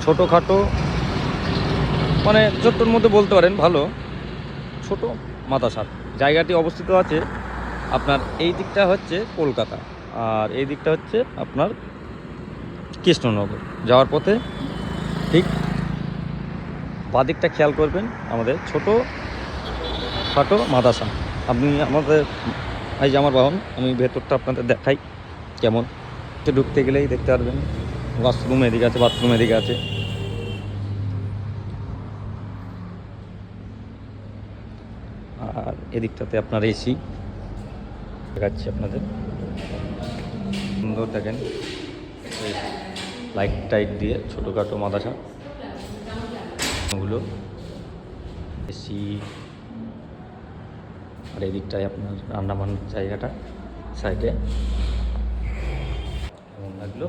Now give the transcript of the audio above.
ছোটোখাটো মানে ছোট্টর মধ্যে বলতে পারেন ভালো ছোট মাদ্রাসা। জায়গাটি অবস্থিত আছে আপনার এই দিকটা হচ্ছে কলকাতা, আর এই দিকটা হচ্ছে আপনার কৃষ্ণনগর। যাওয়ার পথে ঠিক বাদিকটা খেয়াল করবেন, আমাদের ছোট খাটো মাদ্রাসা। আপনি আমাদের এই যে আমার বাহন, আমি ভেতরটা আপনাদের দেখাই কেমন। ঢুকতে গেলেই দেখতে পারবেন ওয়াশরুম এদিকে আছে, বাথরুম এদিকে আছে। আর এদিকটাতে আপনার এসি দেখাচ্ছি আপনাদের, সুন্দর দেখেন লাইট টাইট দিয়ে ছোটোখাটো মাদ্রাসা ওগুলো এসি। আর এই দিকটায় আপনার রান্নাবান্নার জায়গাটা সাইডে কেমন লাগলো।